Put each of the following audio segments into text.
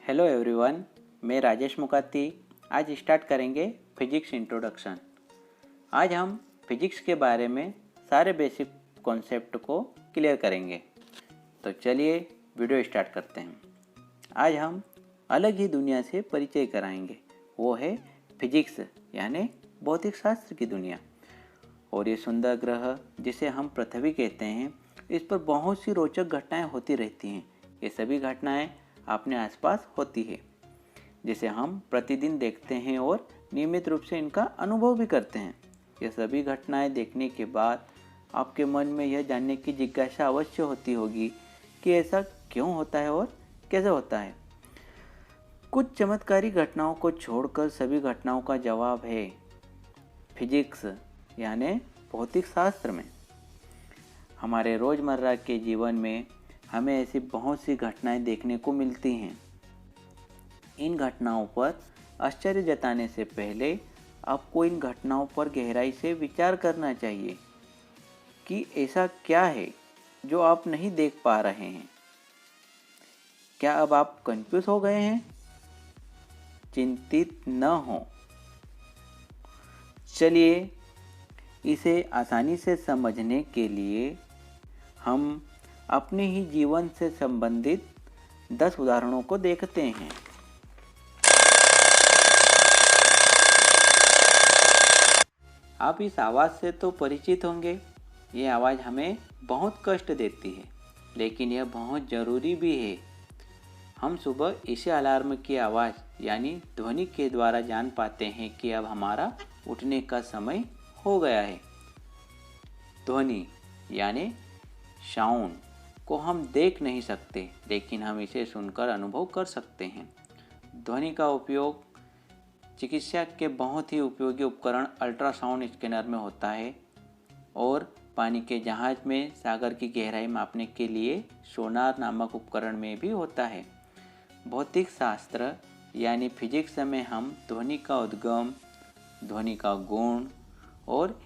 Hello everyone, मैं राजेश मुकाती। आज start करेंगे फिजिक्स इंट्रोडक्शन। आज हम फिजिक्स के बारे में सारे बेसिक कॉन्सेप्ट को क्लियर करेंगे। तो चलिए वीडियो स्टार्ट करते हैं। आज हम अलग ही दुनिया से परिचय कराएंगे, वो है फिजिक्स यानी भौतिक शास्त्र की दुनिया। और ये सुंदर ग्रह जिसे हम पृथ्वी कहते हैं, इस पर बहुत सी रोचक घटनाएं होती रहती हैं। ये सभी घटनाएं अपने आसपास होती है, जिसे हम प्रतिदिन देखते हैं और नियमित रूप से इनका अनुभव भी करते हैं। ये सभी घटनाएं देखने के बाद आपके मन में यह जानने की जिज्ञासा अवश्य होती होगी कि ऐसा क्यों होता है और कैसे होता है। कुछ चमत्कारी घटनाओं को छोड़कर सभी घटनाओं का जवाब है फिजिक्स यानी भौतिक शास्त्र में। हमारे रोज़मर्रा के जीवन में हमें ऐसी बहुत सी घटनाएं देखने को मिलती हैं। इन घटनाओं पर आश्चर्य जताने से पहले आपको इन घटनाओं पर गहराई से विचार करना चाहिए कि ऐसा क्या है जो आप नहीं देख पा रहे हैं। क्या अब आप कंफ्यूज हो गए हैं? चिंतित न हो। चलिए इसे आसानी से समझने के लिए हम अपने ही जीवन से संबंधित 10 उदाहरणों को देखते हैं। आप इस आवाज़ से तो परिचित होंगे। ये आवाज़ हमें बहुत कष्ट देती है, लेकिन यह बहुत ज़रूरी भी है। हम सुबह इसे अलार्म की आवाज़ यानी ध्वनि के द्वारा जान पाते हैं कि अब हमारा उठने का समय हो गया है। ध्वनि यानी साउंड को हम देख नहीं सकते, लेकिन हम इसे सुनकर अनुभव कर सकते हैं। ध्वनि का उपयोग चिकित्सा के बहुत ही उपयोगी उपकरण अल्ट्रासाउंड स्कैनर में होता है और पानी के जहाज में सागर की गहराई मापने के लिए सोनार नामक उपकरण में भी होता है। भौतिक शास्त्र यानी फिजिक्स में हम ध्वनि का उद्गम, ध्वनि का गुण और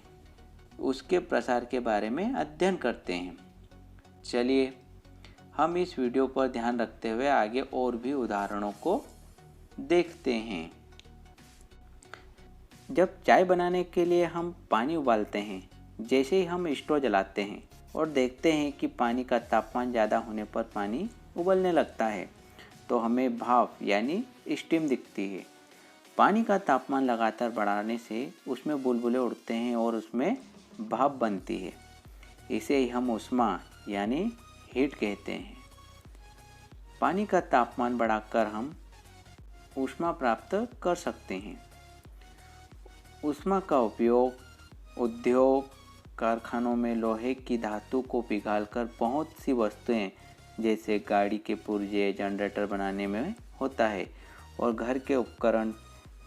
उसके प्रसार के बारे में अध्ययन करते हैं। चलिए हम इस वीडियो पर ध्यान रखते हुए आगे और भी उदाहरणों को देखते हैं। जब चाय बनाने के लिए हम पानी उबालते हैं, जैसे ही हम स्टोव जलाते हैं और देखते हैं कि पानी का तापमान ज़्यादा होने पर पानी उबलने लगता है, तो हमें भाप यानी स्टीम दिखती है। पानी का तापमान लगातार बढ़ाने से उसमें बुलबुले उड़ते हैं और उसमें भाप बनती है। इसे ही हम ऊष्मा यानी हीट कहते हैं। पानी का तापमान बढ़ाकर हम ऊष्मा प्राप्त कर सकते हैं। ऊष्मा का उपयोग उद्योग कारखानों में लोहे की धातु को पिघालकर बहुत सी वस्तुएं जैसे गाड़ी के पुर्जे, जनरेटर बनाने में होता है और घर के उपकरण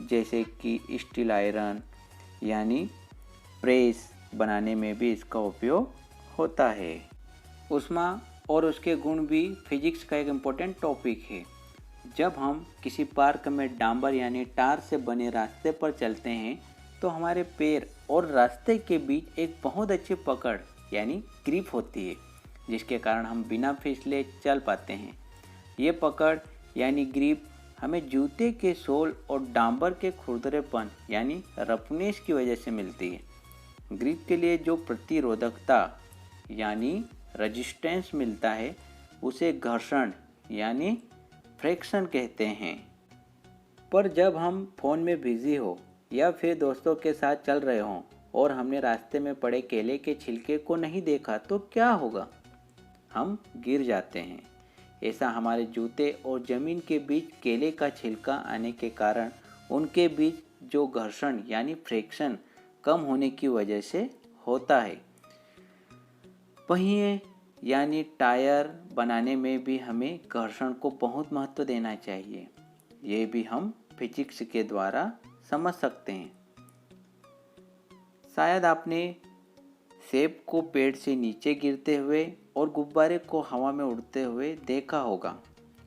जैसे कि स्टील आयरन यानी प्रेस बनाने में भी इसका उपयोग होता है। ऊष्मा और उसके गुण भी फिजिक्स का एक इम्पोर्टेंट टॉपिक है। जब हम किसी पार्क में डांबर यानी टार से बने रास्ते पर चलते हैं, तो हमारे पैर और रास्ते के बीच एक बहुत अच्छी पकड़ यानी ग्रिप होती है, जिसके कारण हम बिना फिसले चल पाते हैं। ये पकड़ यानी ग्रिप हमें जूते के सोल और डांबर के खुरदरेपन यानी रफनेस की वजह से मिलती है। ग्रिप के लिए जो प्रतिरोधकता यानी रेजिस्टेंस मिलता है, उसे घर्षण यानी फ्रिक्शन कहते हैं। पर जब हम फ़ोन में बिजी हो या फिर दोस्तों के साथ चल रहे हों और हमने रास्ते में पड़े केले के छिलके को नहीं देखा, तो क्या होगा? हम गिर जाते हैं। ऐसा हमारे जूते और ज़मीन के बीच केले का छिलका आने के कारण उनके बीच जो घर्षण यानी फ्रिक्शन कम होने की वजह से होता है। पहिए यानी टायर बनाने में भी हमें घर्षण को बहुत महत्व देना चाहिए। ये भी हम फिजिक्स के द्वारा समझ सकते हैं। शायद आपने सेब को पेड़ से नीचे गिरते हुए और गुब्बारे को हवा में उड़ते हुए देखा होगा।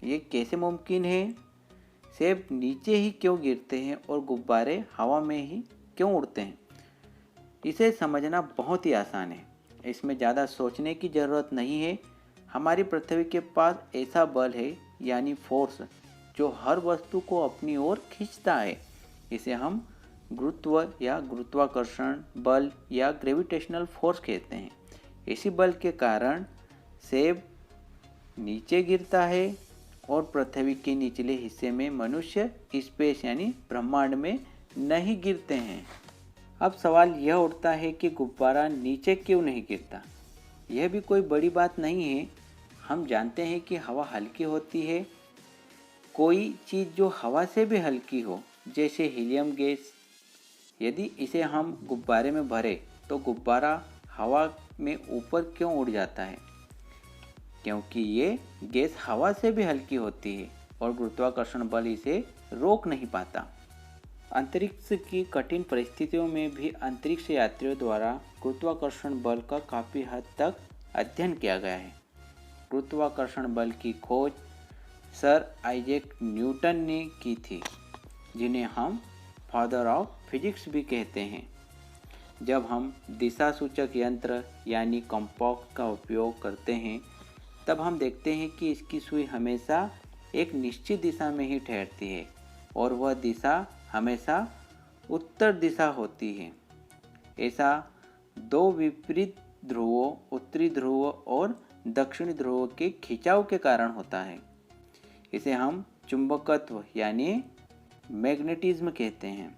ये कैसे मुमकिन है? सेब नीचे ही क्यों गिरते हैं और गुब्बारे हवा में ही क्यों उड़ते हैं? इसे समझना बहुत ही आसान है। इसमें ज़्यादा सोचने की ज़रूरत नहीं है। हमारी पृथ्वी के पास ऐसा बल है यानी फोर्स जो हर वस्तु को अपनी ओर खींचता है। इसे हम गुरुत्व या गुरुत्वाकर्षण बल या ग्रेविटेशनल फोर्स कहते हैं। इसी बल के कारण सेब नीचे गिरता है और पृथ्वी के निचले हिस्से में मनुष्य स्पेस यानी ब्रह्मांड में नहीं गिरते हैं। अब सवाल यह उठता है कि गुब्बारा नीचे क्यों नहीं गिरता। यह भी कोई बड़ी बात नहीं है। हम जानते हैं कि हवा हल्की होती है। कोई चीज़ जो हवा से भी हल्की हो, जैसे हीलियम गैस, यदि इसे हम गुब्बारे में भरे तो गुब्बारा हवा में ऊपर क्यों उड़ जाता है? क्योंकि ये गैस हवा से भी हल्की होती है और गुरुत्वाकर्षण बल इसे रोक नहीं पाता। अंतरिक्ष की कठिन परिस्थितियों में भी अंतरिक्ष यात्रियों द्वारा गुरुत्वाकर्षण बल का काफ़ी हद तक अध्ययन किया गया है। गुरुत्वाकर्षण बल की खोज सर आइजैक न्यूटन ने की थी, जिन्हें हम फादर ऑफ फिजिक्स भी कहते हैं। जब हम दिशा सूचक यंत्र यानी कंपास का उपयोग करते हैं, तब हम देखते हैं कि इसकी सुई हमेशा एक निश्चित दिशा में ही ठहरती है और वह दिशा हमेशा उत्तर दिशा होती है। ऐसा दो विपरीत ध्रुवों, उत्तरी ध्रुव और दक्षिणी ध्रुव के खिंचाव के कारण होता है। इसे हम चुंबकत्व यानी मैग्नेटिज्म कहते हैं।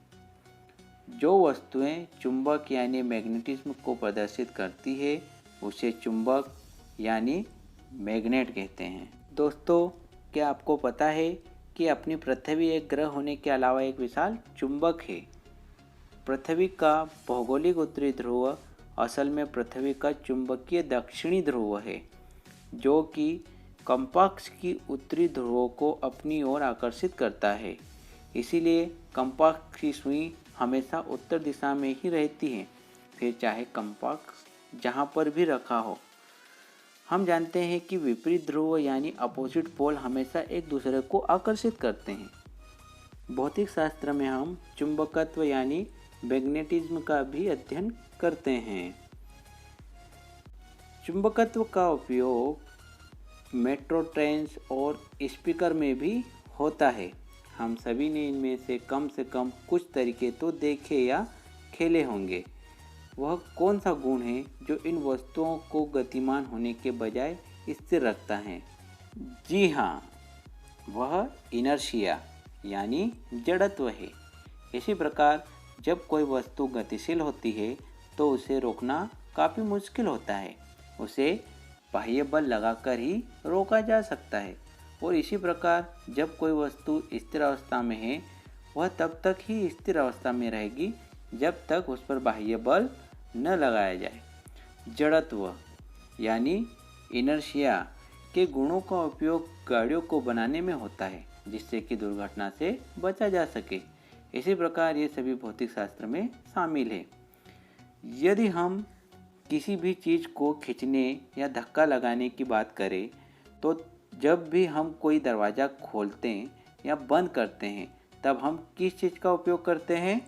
जो वस्तुएं चुंबक यानी मैग्नेटिज्म को प्रदर्शित करती है, उसे चुंबक यानी मैग्नेट कहते हैं। दोस्तों, क्या आपको पता है कि अपनी पृथ्वी एक ग्रह होने के अलावा एक विशाल चुंबक है? पृथ्वी का भौगोलिक उत्तरी ध्रुव असल में पृथ्वी का चुंबकीय दक्षिणी ध्रुव है, जो कि कंपास की उत्तरी ध्रुवों को अपनी ओर आकर्षित करता है। इसीलिए कंपास की सुई हमेशा उत्तर दिशा में ही रहती है, फिर चाहे कंपास जहाँ पर भी रखा हो। हम जानते हैं कि विपरीत ध्रुव यानी अपोजिट पोल हमेशा एक दूसरे को आकर्षित करते हैं। भौतिक शास्त्र में हम चुंबकत्व यानी मैग्नेटिज्म का भी अध्ययन करते हैं। चुंबकत्व का उपयोग मेट्रो ट्रेन्स और स्पीकर में भी होता है। हम सभी ने इनमें से कम कुछ तरीके तो देखे या खेले होंगे। वह कौन सा गुण है जो इन वस्तुओं को गतिमान होने के बजाय स्थिर रखता है? जी हाँ, वह इनर्शिया यानी जड़त्व है। इसी प्रकार जब कोई वस्तु गतिशील होती है तो उसे रोकना काफ़ी मुश्किल होता है। उसे बाह्य बल लगाकर ही रोका जा सकता है। और इसी प्रकार जब कोई वस्तु स्थिर अवस्था में है, वह तब तक ही स्थिर अवस्था में रहेगी जब तक उस पर बाह्य बल न लगाया जाए। जड़त्व यानी इनर्शिया के गुणों का उपयोग गाड़ियों को बनाने में होता है, जिससे कि दुर्घटना से बचा जा सके। इसी प्रकार ये सभी भौतिक शास्त्र में शामिल है। यदि हम किसी भी चीज़ को खींचने या धक्का लगाने की बात करें, तो जब भी हम कोई दरवाज़ा खोलते हैं या बंद करते हैं, तब हम किस चीज़ का उपयोग करते हैं?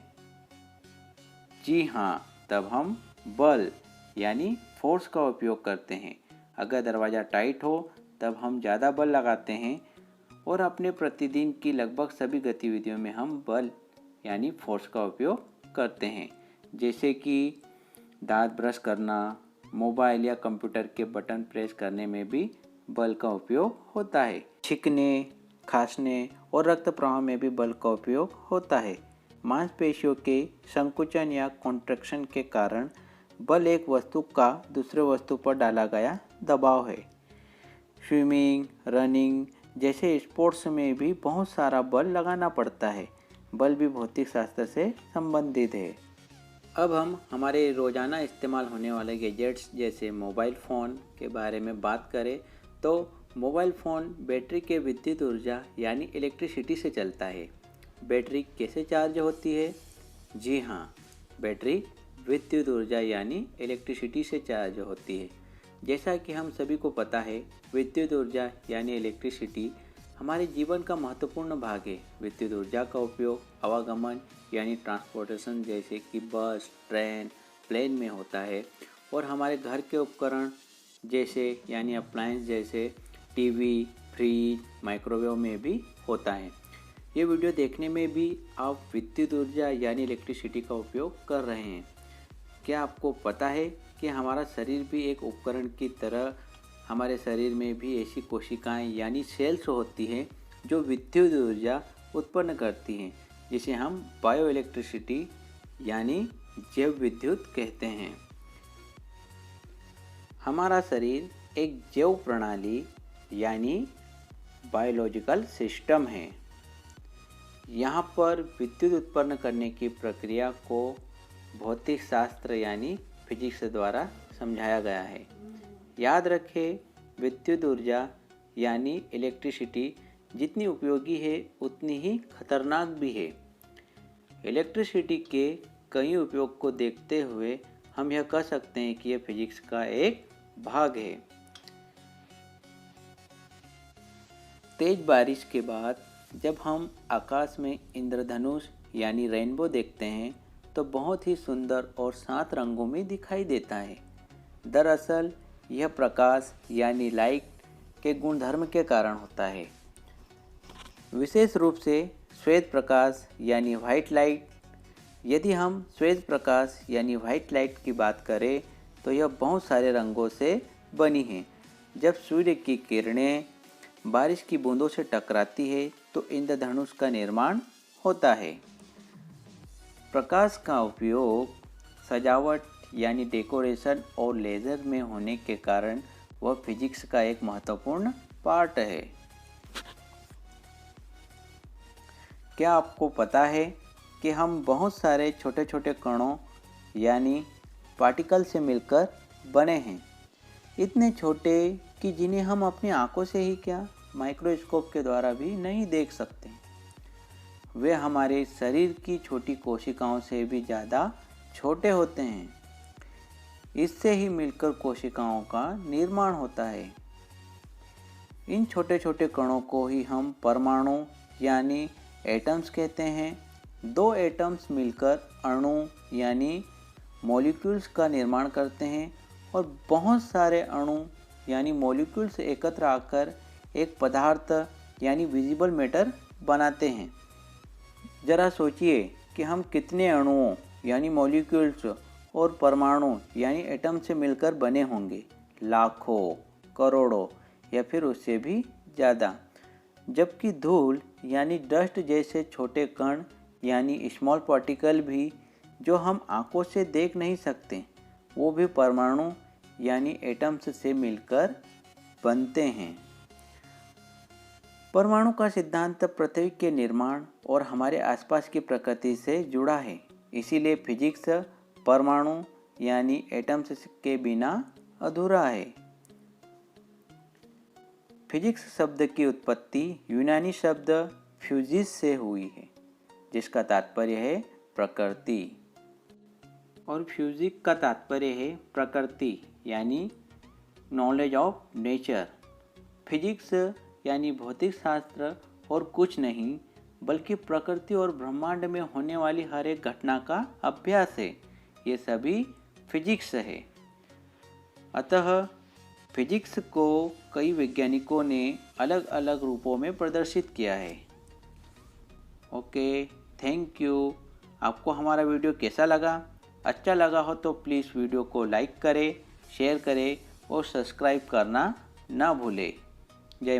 जी हाँ, तब हम बल यानी फोर्स का उपयोग करते हैं। अगर दरवाज़ा टाइट हो तब हम ज़्यादा बल लगाते हैं और अपने प्रतिदिन की लगभग सभी गतिविधियों में हम बल यानी फोर्स का उपयोग करते हैं, जैसे कि दांत ब्रश करना, मोबाइल या कंप्यूटर के बटन प्रेस करने में भी बल का उपयोग होता है। छींकने, खांसने और रक्त प्रवाह में भी बल का उपयोग होता है। मांसपेशियों के संकुचन या कॉन्ट्रैक्शन के कारण बल एक वस्तु का दूसरे वस्तु पर डाला गया दबाव है। स्विमिंग, रनिंग जैसे स्पोर्ट्स में भी बहुत सारा बल लगाना पड़ता है। बल भी भौतिक शास्त्र से संबंधित है। अब हम हमारे रोज़ाना इस्तेमाल होने वाले गैजेट्स जैसे मोबाइल फ़ोन के बारे में बात करें, तो मोबाइल फ़ोन बैटरी के विद्युत ऊर्जा यानी इलेक्ट्रिसिटी से चलता है। बैटरी कैसे चार्ज होती है? जी हाँ, बैटरी विद्युत ऊर्जा यानी इलेक्ट्रिसिटी से चार्ज होती है। जैसा कि हम सभी को पता है, विद्युत ऊर्जा यानी इलेक्ट्रिसिटी हमारे जीवन का महत्वपूर्ण भाग है। विद्युत ऊर्जा का उपयोग आवागमन यानी ट्रांसपोर्टेशन जैसे कि बस, ट्रेन, प्लेन में होता है और हमारे घर के उपकरण जैसे यानी अप्लायंस जैसे टीवी, फ्रिज, माइक्रोवेव में भी होता है। ये वीडियो देखने में भी आप विद्युत ऊर्जा यानी इलेक्ट्रिसिटी का उपयोग कर रहे हैं। क्या आपको पता है कि हमारा शरीर भी एक उपकरण की तरह, हमारे शरीर में भी ऐसी कोशिकाएं यानी सेल्स होती हैं जो विद्युत ऊर्जा उत्पन्न करती हैं, जिसे हम बायो इलेक्ट्रिसिटी यानी जैव विद्युत कहते हैं। हमारा शरीर एक जैव प्रणाली यानी बायोलॉजिकल सिस्टम है। यहाँ पर विद्युत उत्पन्न करने की प्रक्रिया को भौतिक शास्त्र यानी फिजिक्स द्वारा समझाया गया है। याद रखें, विद्युत ऊर्जा यानी इलेक्ट्रिसिटी जितनी उपयोगी है उतनी ही खतरनाक भी है। इलेक्ट्रिसिटी के कई उपयोग को देखते हुए हम यह कह सकते हैं कि यह फिजिक्स का एक भाग है। तेज बारिश के बाद जब हम आकाश में इंद्रधनुष यानी रेनबो देखते हैं तो बहुत ही सुंदर और 7 रंगों में दिखाई देता है। दरअसल यह प्रकाश यानी लाइट के गुणधर्म के कारण होता है। विशेष रूप से श्वेत प्रकाश यानी वाइट लाइट। यदि हम श्वेत प्रकाश यानी वाइट लाइट की बात करें तो यह बहुत सारे रंगों से बनी है। जब सूर्य की किरणें बारिश की बूंदों से टकराती है तो इंद्रधनुष का निर्माण होता है। प्रकाश का उपयोग सजावट यानी डेकोरेशन और लेजर में होने के कारण वह फिजिक्स का एक महत्वपूर्ण पार्ट है। क्या आपको पता है कि हम बहुत सारे छोटे छोटे कणों यानी पार्टिकल से मिलकर बने हैं। इतने छोटे कि जिन्हें हम अपनी आंखों से ही क्या माइक्रोस्कोप के द्वारा भी नहीं देख सकते। वे हमारे शरीर की छोटी कोशिकाओं से भी ज़्यादा छोटे होते हैं। इससे ही मिलकर कोशिकाओं का निर्माण होता है। इन छोटे छोटे कणों को ही हम परमाणु यानी एटम्स कहते हैं। 2 एटम्स मिलकर अणु यानी मॉलिक्यूल्स का निर्माण करते हैं और बहुत सारे अणु यानी मॉलिक्यूल्स एकत्र आकर एक पदार्थ यानी विजिबल मैटर बनाते हैं। ज़रा सोचिए कि हम कितने अणुओं यानी मॉलिक्यूल्स और परमाणु यानी एटम से मिलकर बने होंगे। लाखों, करोड़ों या फिर उससे भी ज़्यादा। जबकि धूल यानी डस्ट जैसे छोटे कण यानी स्मॉल पार्टिकल भी जो हम आंखों से देख नहीं सकते, वो भी परमाणु यानी एटम्स से मिलकर बनते हैं। परमाणु का सिद्धांत पृथ्वी के निर्माण और हमारे आसपास की प्रकृति से जुड़ा है। इसीलिए फिजिक्स परमाणु यानी एटम्स के बिना अधूरा है। फिजिक्स शब्द की उत्पत्ति यूनानी शब्द फ्यूजिस से हुई है, जिसका तात्पर्य है प्रकृति, और फ्यूजिक का तात्पर्य है प्रकृति यानी नॉलेज ऑफ नेचर। फिजिक्स यानी भौतिक शास्त्र और कुछ नहीं बल्कि प्रकृति और ब्रह्मांड में होने वाली हर एक घटना का अभ्यास है। ये सभी फिजिक्स है। अतः फिजिक्स को कई वैज्ञानिकों ने अलग अलग रूपों में प्रदर्शित किया है। Okay, thank you. आपको हमारा वीडियो कैसा लगा? अच्छा लगा हो तो प्लीज़ वीडियो को लाइक करें, शेयर करें और सब्सक्राइब करना ना भूलें। जय माता।